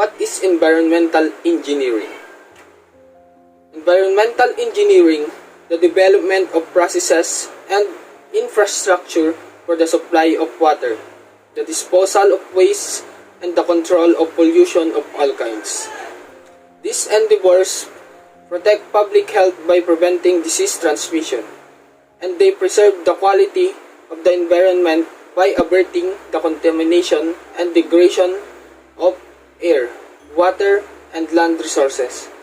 What is environmental engineering? Environmental engineering, the development of processes and infrastructure for the supply of water, the disposal of waste, and the control of pollution of all kinds. These endeavors protect public health by preventing disease transmission, and they preserve the quality of the environment by averting the contamination and degradation of air, water, and land resources.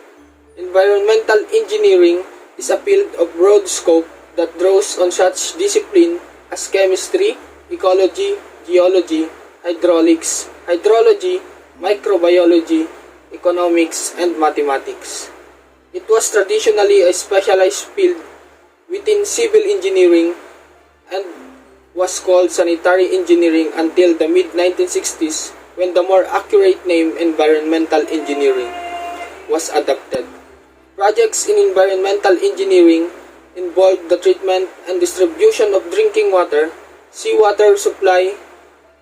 Environmental engineering is a field of broad scope that draws on such disciplines as chemistry, ecology, geology, hydraulics, hydrology, microbiology, economics, and mathematics. It was traditionally a specialized field within civil engineering and was called sanitary engineering until the mid-1960s, when the more accurate name environmental engineering was adopted. Projects in environmental engineering involve the treatment and distribution of drinking water, seawater supply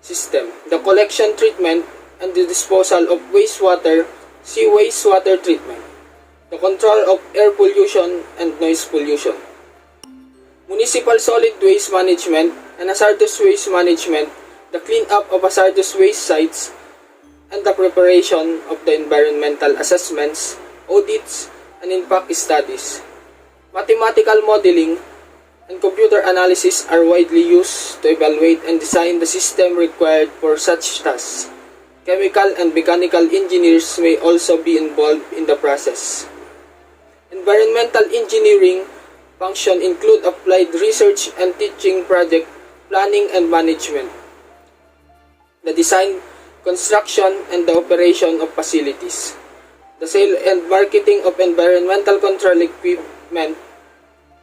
system, the collection, treatment, and the disposal of wastewater, sea wastewater treatment, the control of air pollution and noise pollution, municipal solid waste management and hazardous waste management, the cleanup of hazardous waste sites, and the preparation of the environmental assessments, audits, and impact studies. Mathematical modeling and computer analysis are widely used to evaluate and design the system required for such tasks. Chemical and mechanical engineers may also be involved in the process. Environmental engineering functions include applied research and teaching, project planning and management, the design, construction, and the operation of facilities, the sale and marketing of environmental control equipment,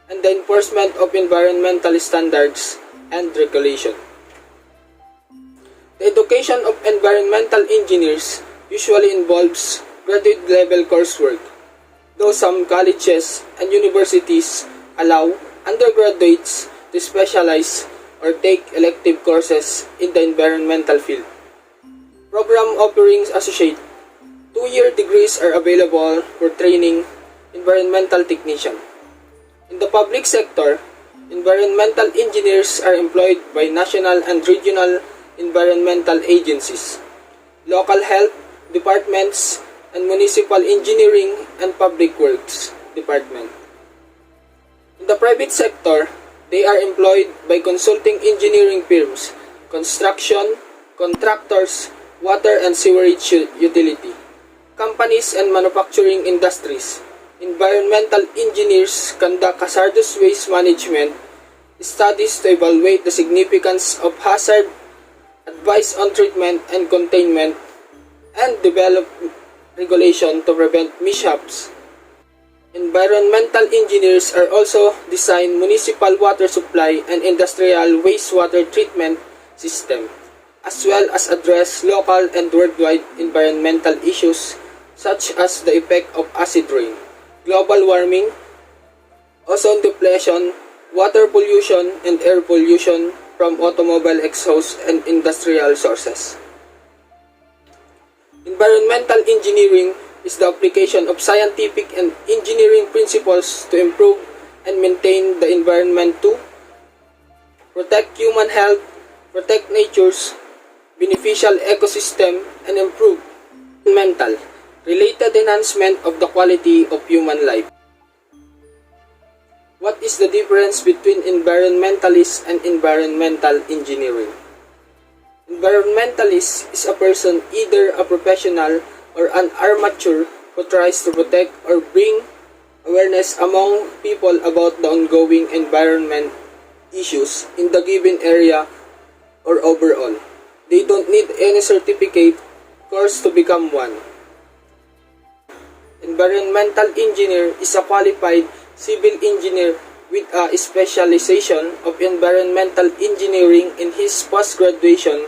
and the enforcement of environmental standards and regulation. The education of environmental engineers usually involves graduate-level coursework, though some colleges and universities allow undergraduates to specialize or take elective courses in the environmental field. Program offerings associate 2-year degrees are available for training environmental technician. In the public sector, environmental engineers are employed by national and regional environmental agencies, local health departments, and municipal engineering and public works department. In the private sector, they are employed by consulting engineering firms, construction, contractors, water and sewerage utility, companies and manufacturing industries. Environmental engineers conduct hazardous waste management studies to evaluate the significance of hazard, advise on treatment and containment, and develop regulation to prevent mishaps. Environmental engineers are also design municipal water supply and industrial wastewater treatment system, as well as address local and worldwide environmental issues such as the effect of acid rain, global warming, ozone depletion, water pollution, and air pollution from automobile exhaust and industrial sources. Environmental engineering is the application of scientific and engineering principles to improve and maintain the environment to protect human health, protect nature's beneficial ecosystem, and improve mental related enhancement of the quality of human life. What is the difference between environmentalist and environmental engineering? Environmentalist is a person, either a professional or an amateur, who tries to protect or bring awareness among people about the ongoing environment issues in the given area or overall. They don't need any certificate course to become one. Environmental engineer is a qualified civil engineer with a specialization of environmental engineering in his post-graduation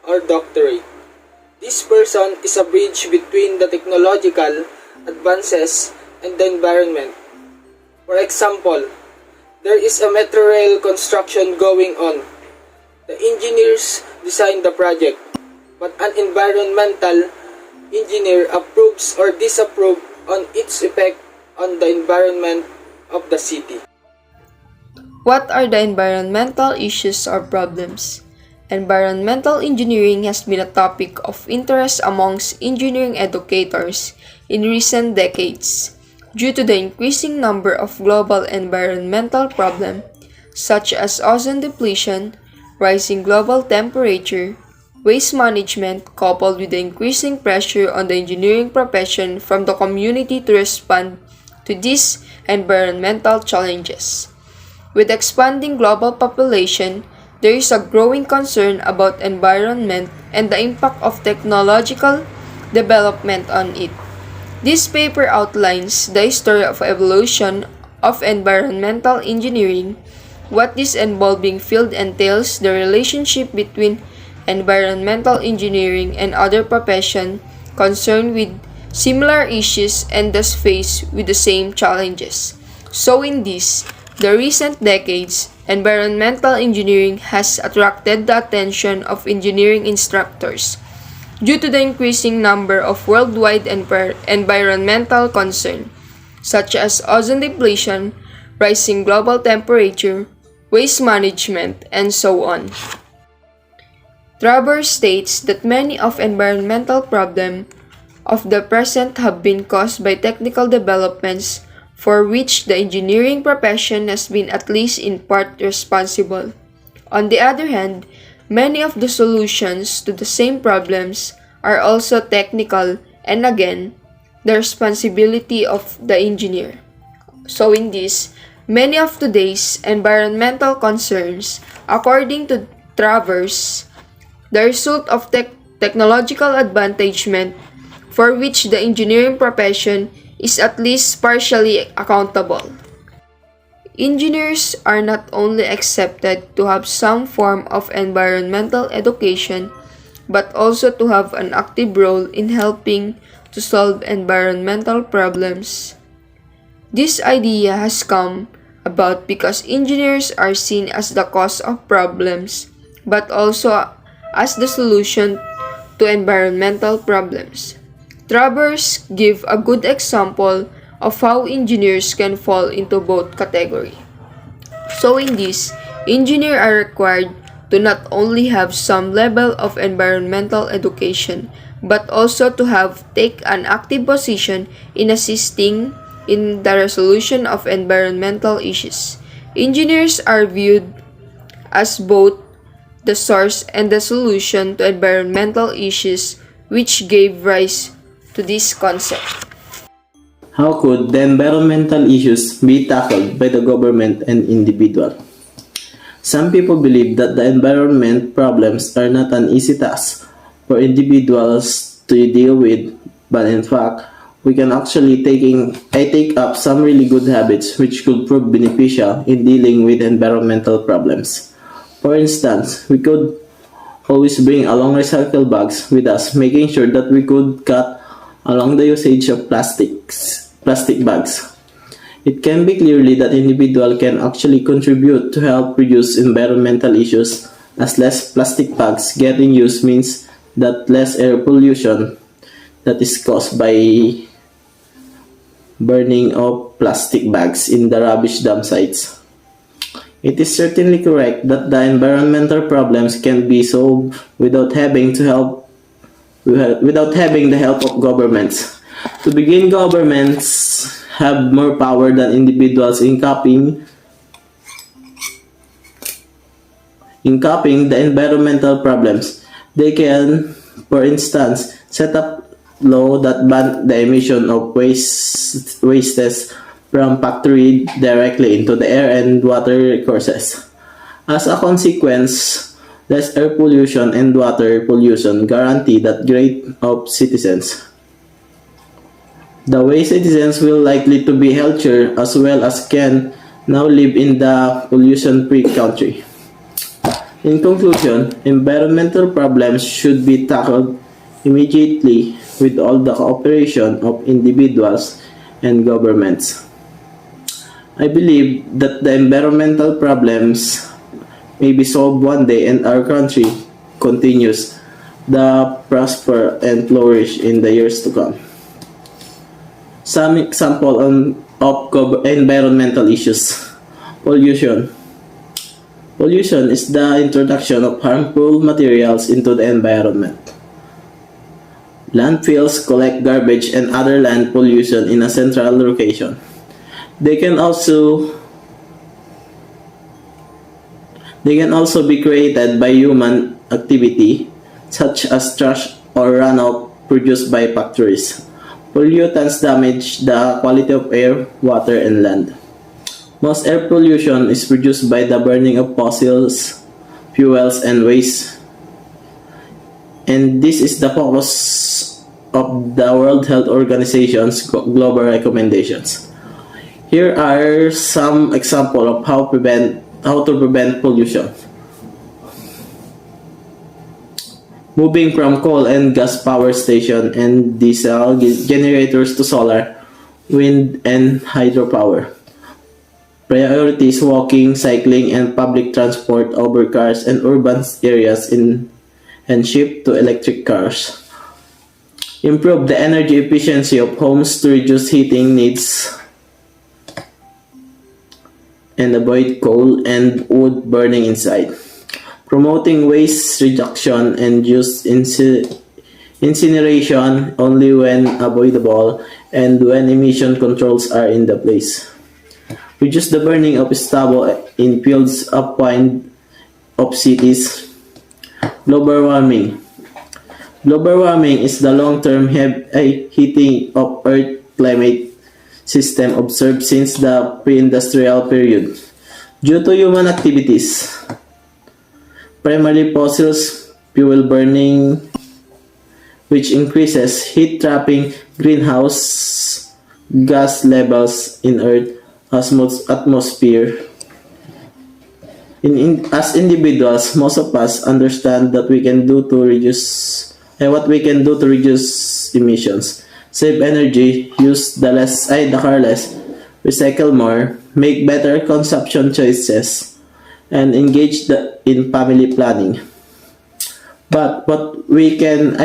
or doctorate. This person is a bridge between the technological advances and the environment. For example, there is a metro rail construction going on. The engineers design the project, but an environmental engineer approves or disapproves on its effect on the environment of the city. What are the environmental issues or problems? Environmental engineering has been a topic of interest amongst engineering educators in recent decades due to the increasing number of global environmental problems such as ozone depletion, rising global temperature, waste management coupled with the increasing pressure on the engineering profession from the community to respond to these environmental challenges. With expanding global population, there is a growing concern about environment and the impact of technological development on it. This paper outlines the history of evolution of environmental engineering, what this evolving field entails, the relationship between environmental engineering and other professions concerned with similar issues and thus faced with the same challenges. So in this, the recent decades, environmental engineering has attracted the attention of engineering instructors due to the increasing number of worldwide environmental concerns, such as ozone depletion, rising global temperature, waste management, and so on. Travers states that many of environmental problems of the present have been caused by technical developments for which the engineering profession has been at least in part responsible. On the other hand, many of the solutions to the same problems are also technical and again, the responsibility of the engineer. So in this, many of today's environmental concerns, according to Travers, the result of technological advancement for which the engineering profession is at least partially accountable. Engineers are not only accepted to have some form of environmental education, but also to have an active role in helping to solve environmental problems. This idea has come about because engineers are seen as the cause of problems, but also as the solution to environmental problems. Travers give a good example of how engineers can fall into both categories. So in this, engineers are required to not only have some level of environmental education, but also to take an active position in assisting in the resolution of environmental issues. Engineers are viewed as both the source and the solution to environmental issues, which gave rise to this concept. How could the environmental issues be tackled by the government and individual? Some people believe that the environment problems are not an easy task for individuals to deal with, but in fact, we can actually take up some really good habits which could prove beneficial in dealing with environmental problems. For instance, we could always bring along recycled bags with us, making sure that we could cut along the usage of plastic bags. It can be clearly that individuals can actually contribute to help reduce environmental issues, as less plastic bags getting used means that less air pollution that is caused by burning of plastic bags in the rubbish dump sites. It is certainly correct that the environmental problems can be solved without having the help of governments. To begin, governments have more power than individuals in copying the environmental problems. They can, for instance, set up law that ban the emission of wastes from factory directly into the air and water courses. As a consequence, less air pollution and water pollution guarantee that grade of citizens. The way citizens will likely to be healthier as well as can now live in the pollution-free country. In conclusion, environmental problems should be tackled immediately with all the cooperation of individuals and governments. I believe that the environmental problems may be solved one day and our country continues the prosper and flourish in the years to come. Some example of environmental issues. Pollution. Pollution is the introduction of harmful materials into the environment. Landfills collect garbage and other land pollution in a central location. They can also be created by human activity such as trash or runoff produced by factories. Pollutants damage the quality of air, water, and land. Most air pollution is produced by the burning of fossils, fuels, and waste. And this is the focus of the World Health Organization's global recommendations. Here are some examples of how to prevent pollution. Moving from coal and gas power station and diesel generators to solar, wind, and hydropower. Priorities walking, cycling, and public transport over cars and urban areas and shift to electric cars. Improve the energy efficiency of homes to reduce heating needs and avoid coal and wood burning inside. Promoting waste reduction and use incineration only when avoidable and when emission controls are in the place. Reduce the burning of stubble in fields upwind of cities. Global warming. Global warming is the long-term heating of Earth climate system observed since the pre-industrial period due to human activities. Primarily fossil fuel burning, which increases heat trapping greenhouse gas levels in Earth atmosphere. As individuals, most of us understand that we can do to reduce what we can do to reduce emissions, save energy, use the car less, recycle more, make better consumption choices, and engage in family planning. But what can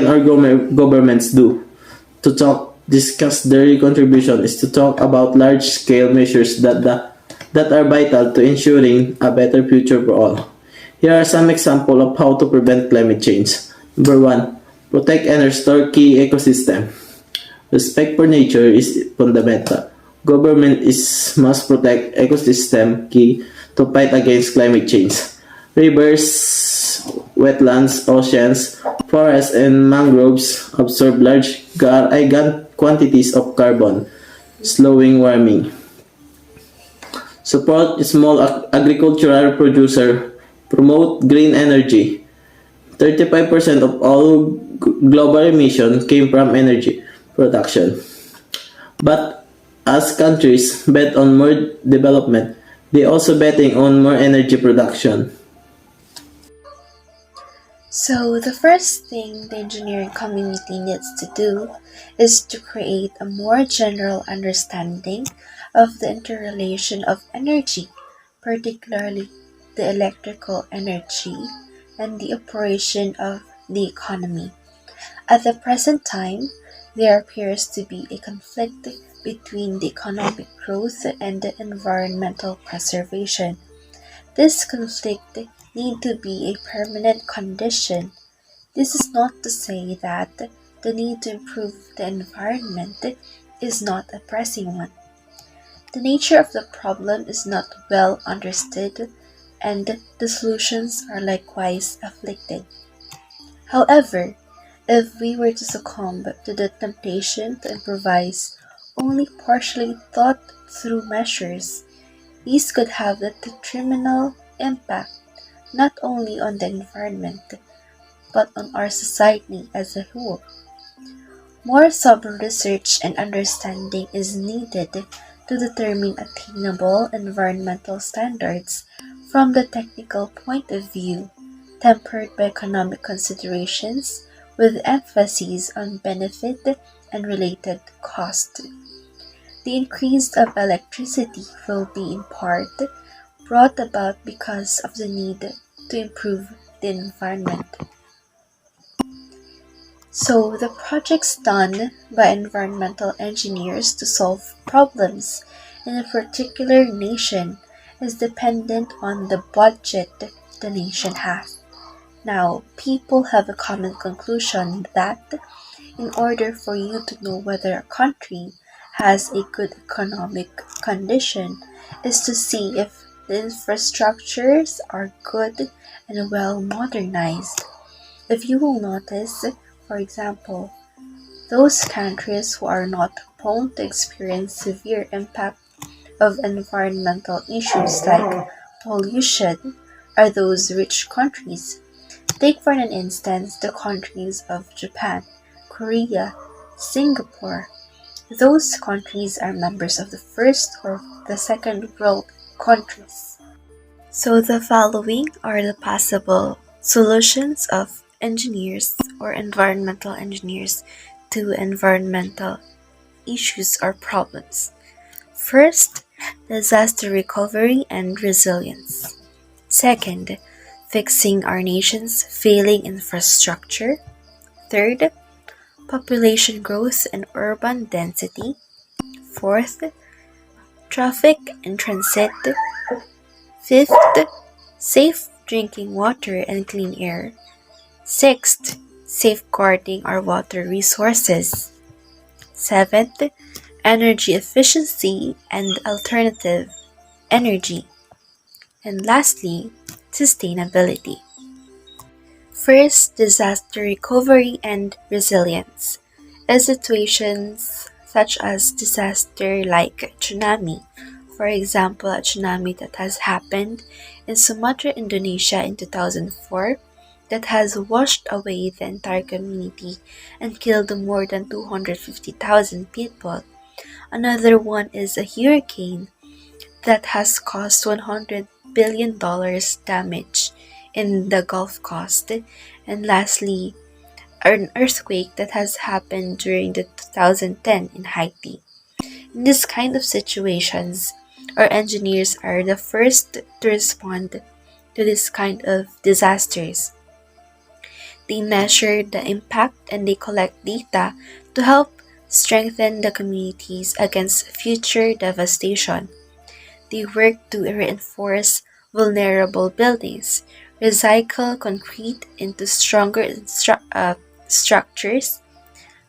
our governments do to discuss their contribution is to talk about large-scale measures that are vital to ensuring a better future for all. Here are some examples of how to prevent climate change. Number 1. Protect and restore key ecosystem. Respect for nature is fundamental. Government must protect ecosystem key to fight against climate change. Rivers, wetlands, oceans, forests, and mangroves absorb large quantities of carbon, slowing warming. Support small agricultural producer. Promote green energy. 35% of all global emissions came from energy production. But as countries bet on more development, they also betting on more energy production. So, the first thing the engineering community needs to do is to create a more general understanding of the interrelation of energy, particularly the electrical energy and the operation of the economy. At the present time, there appears to be a conflict between the economic growth and the environmental preservation. This conflict need to be a permanent condition. This is not to say that the need to improve the environment is not a pressing one. The nature of the problem is not well understood, and the solutions are likewise afflicted. However, if we were to succumb to the temptation to improvise only partially thought through measures, these could have a detrimental impact not only on the environment, but on our society as a whole. More sober research and understanding is needed to determine attainable environmental standards from the technical point of view, tempered by economic considerations with emphasis on benefit and related cost. The increase of electricity will be in part brought about because of the need to improve the environment. So the projects done by environmental engineers to solve problems in a particular nation is dependent on the budget the nation has. Now, people have a common conclusion that in order for you to know whether a country has a good economic condition is to see if the infrastructures are good and well modernized. If you will notice, for example, those countries who are not prone to experience severe impact of environmental issues like pollution are those rich countries. Take for an instance the countries of Japan, Korea, Singapore. Those countries are members of the first or the second world countries. So the following are the possible solutions of engineers or environmental engineers to environmental issues or problems. First, disaster recovery and resilience. Second, fixing our nation's failing infrastructure. Third, population growth and urban density. Fourth, traffic and transit. Fifth, safe drinking water and clean air. Sixth, safeguarding our water resources. Seventh, energy efficiency and alternative energy. And lastly, sustainability. First, disaster recovery and resilience. In situations such as disaster like tsunami, for example, a tsunami that has happened in Sumatra, Indonesia in 2004 that has washed away the entire community and killed more than 250,000 people. Another one is a hurricane that has caused $100 billion damage in the Gulf Coast. And lastly, an earthquake that has happened during the 2010 in Haiti. In this kind of situations, our engineers are the first to respond to this kind of disasters. They measure the impact and they collect data to help strengthen the communities against future devastation. They work to reinforce vulnerable buildings, recycle concrete into stronger structures,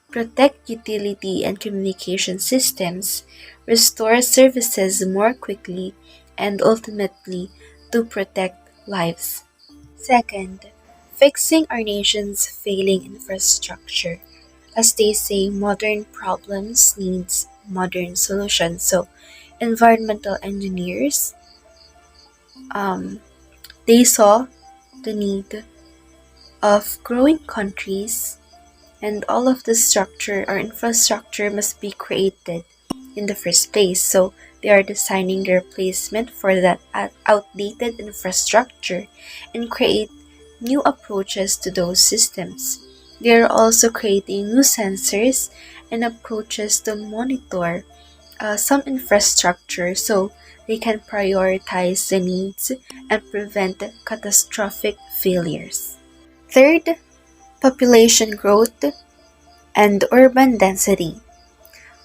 protect utility and communication systems, restore services more quickly, and ultimately to protect lives. Second, fixing our nation's failing infrastructure. As they say, modern problems needs modern solutions. So, environmental engineers, um, they saw the need of growing countries and all of the structure or infrastructure must be created in the first place. So they are designing the replacement for that outdated infrastructure and create new approaches to those systems. They are also creating new sensors and approaches to monitor some infrastructure so they can prioritize the needs and prevent catastrophic failures. Third, population growth and urban density.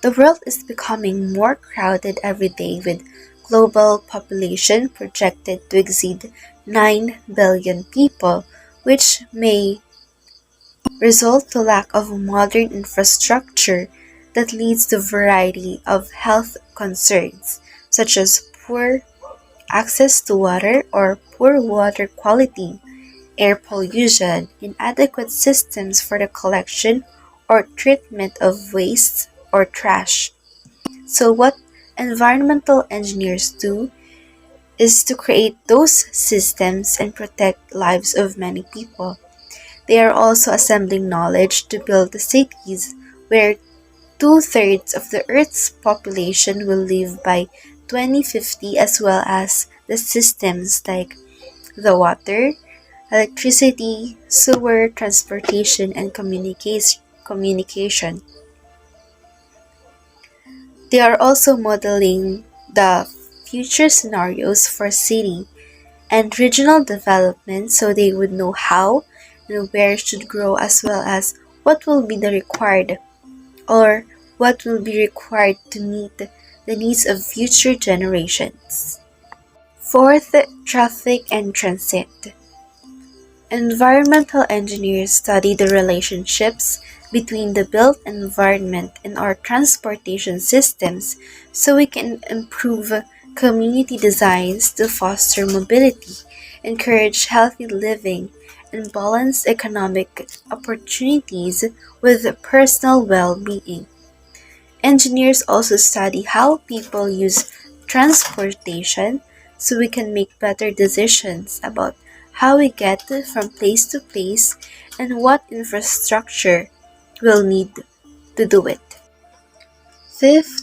The world is becoming more crowded every day with global population projected to exceed 9 billion people, which may result to lack of modern infrastructure that leads to a variety of health concerns such as poor access to water or poor water quality, air pollution, inadequate systems for the collection or treatment of waste or trash. So, what environmental engineers do is to create those systems and protect lives of many people. They are also assembling knowledge to build the cities where two-thirds of the Earth's population will live by 2050, as well as the systems like the water, electricity, sewer, transportation, and communication. They are also modeling the future scenarios for city and regional development so they would know how and where should grow as well as what will be the required or what will be required to meet the needs of future generations. Fourth, traffic and transit. Environmental engineers study the relationships between the built environment and our transportation systems so we can improve community designs to foster mobility, encourage healthy living, and balance economic opportunities with personal well being. Engineers also study how people use transportation so we can make better decisions about how we get from place to place and what infrastructure we'll need to do it. Fifth,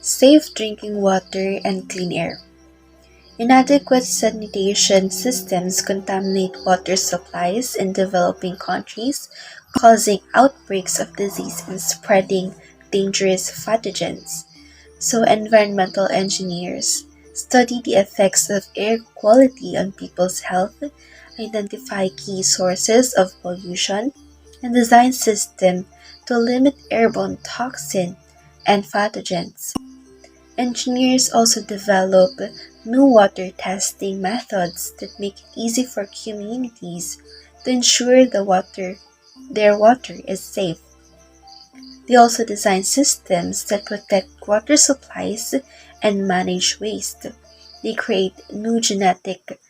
safe drinking water and clean air. Inadequate sanitation systems contaminate water supplies in developing countries, causing outbreaks of disease and spreading dangerous pathogens. So, environmental engineers study the effects of air quality on people's health, identify key sources of pollution, and design systems to limit airborne toxin and pathogens. Engineers also develop new water testing methods that make it easy for communities to ensure their water is safe. They also design systems that protect water supplies and manage waste. They create new genetic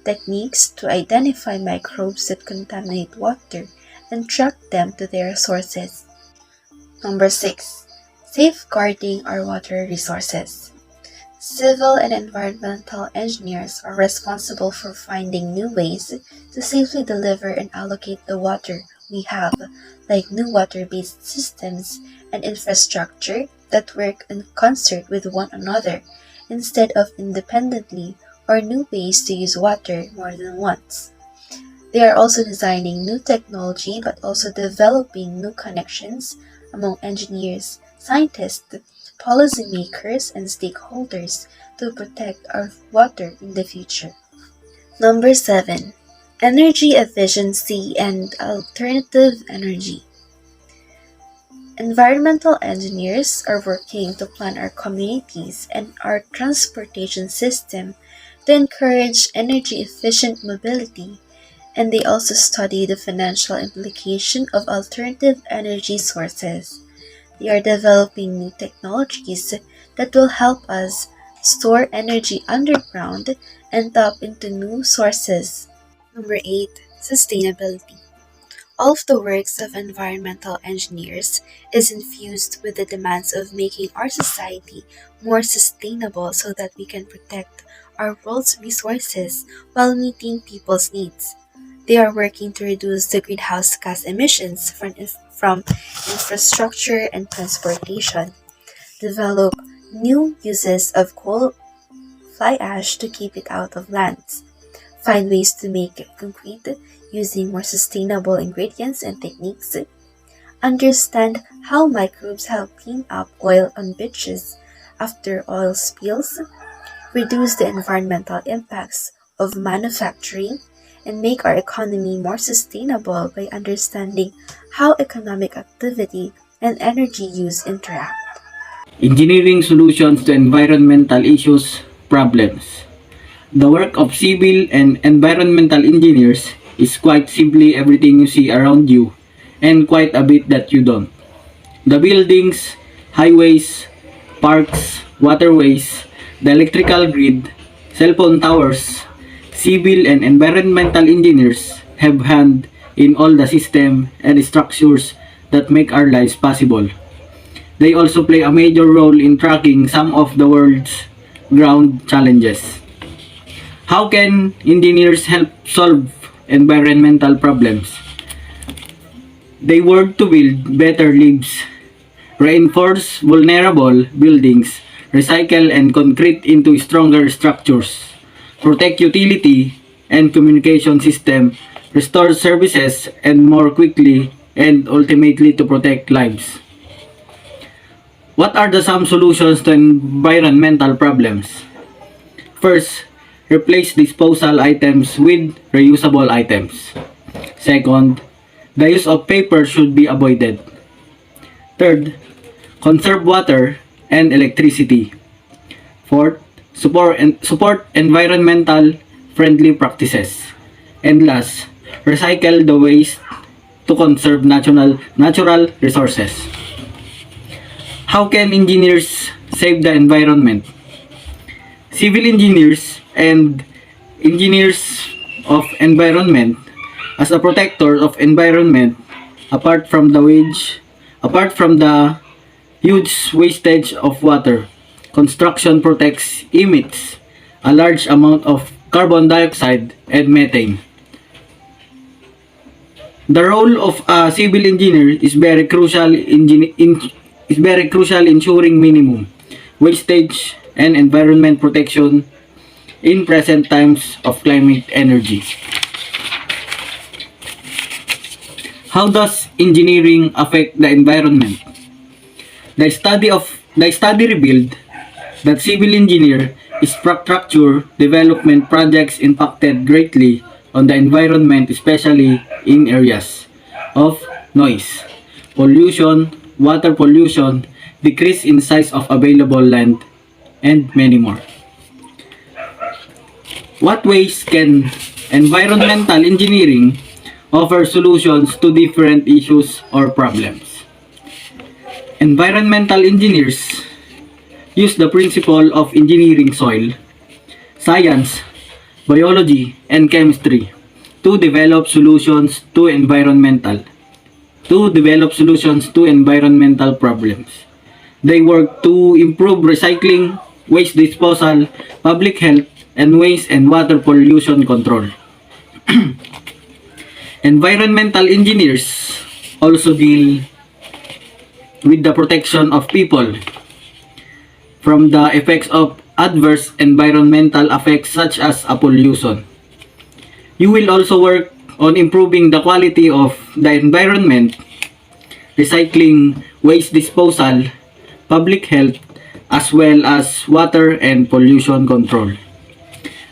techniques to identify microbes that contaminate water and track them to their sources. Number 6. Safeguarding our water resources. Civil and environmental engineers are responsible for finding new ways to safely deliver and allocate the water we have, like new water-based systems and infrastructure that work in concert with one another instead of independently, or new ways to use water more than once. They are also designing new technology but also developing new connections among engineers, scientists, policymakers, and stakeholders to protect our water in the future. Number 7. Energy efficiency and alternative energy. Environmental engineers are working to plan our communities and our transportation system to encourage energy efficient mobility, and they also study the financial implication of alternative energy sources. They are developing new technologies that will help us store energy underground and tap into new sources. Number 8. Sustainability. All of the works of environmental engineers is infused with the demands of making our society more sustainable so that we can protect our world's resources while meeting people's needs. They are working to reduce the greenhouse gas emissions from infrastructure and transportation, develop new uses of coal fly ash to keep it out of lands, find ways to make concrete using more sustainable ingredients and techniques, understand how microbes help clean up oil on beaches after oil spills, reduce the environmental impacts of manufacturing, and make our economy more sustainable by understanding how economic activity and energy use interact. Engineering solutions to environmental issues, problems. The work of civil and environmental engineers is quite simply everything you see around you and quite a bit that you don't. The buildings, highways, parks, waterways, the electrical grid, cell phone towers, civil and environmental engineers have hand in all the system and structures that make our lives possible. They also play a major role in tracking some of the world's ground challenges. How can engineers help solve environmental problems? They work to build better lives, reinforce vulnerable buildings, recycle and concrete into stronger structures, protect utility and communication system, restore services and more quickly and ultimately to protect lives. What are the some solutions to environmental problems? First, replace disposal items with reusable items. Second, The use of paper should be avoided. Third, conserve water and electricity. Fourth, support environmental friendly practices. And last, recycle the waste to conserve natural resources. How can engineers save the environment? Civil engineers and engineers of environment as a protector of environment apart from the huge wastage of water. Construction emits a large amount of carbon dioxide and methane. The role of a civil engineer is very crucial ensuring minimum wastage and environment protection in present times of climate energy. How does engineering affect the environment? The study revealed that civil engineer infrastructure development projects impacted greatly on the environment, especially in areas of noise, pollution, water pollution, decrease in size of available land, and many more. What ways can environmental engineering offer solutions to different issues or problems? Environmental engineers use the principle of engineering soil, science, biology, and chemistry to develop solutions to environmental problems. They work to improve recycling, waste disposal, public health, and waste and water pollution control. Environmental engineers also deal with the protection of people from the effects of adverse environmental effects such as pollution. You will also work on improving the quality of the environment, recycling, waste disposal, public health, as well as water and pollution control.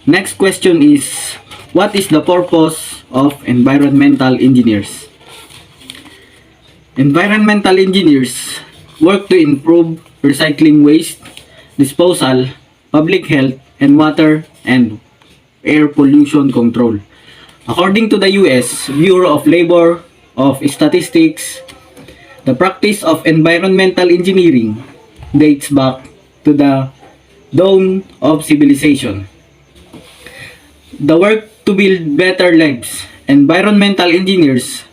Next question is, what is the purpose of environmental engineers? Environmental engineers work to improve recycling waste, disposal, public health, and water and air pollution control. According to the US Bureau of Labor of Statistics, the practice of environmental engineering dates back to the dawn of civilization. The work to build better lives, environmental engineers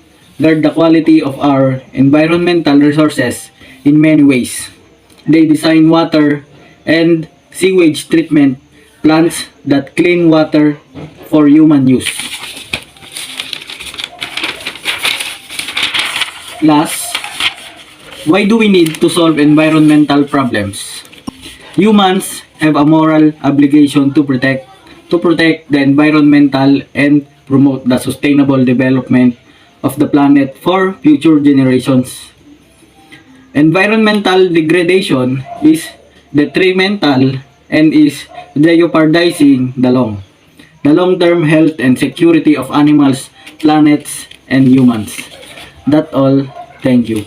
guard the quality of our environmental resources in many ways. They design water and sewage treatment plants that clean water for human use. Last, why do we need to solve environmental problems? Humans have a moral obligation to protect the environmental and promote the sustainable development of the planet for future generations. Environmental degradation is detrimental and is jeopardizing the long-term health and security of animals, planets, and humans. That's all. Thank you.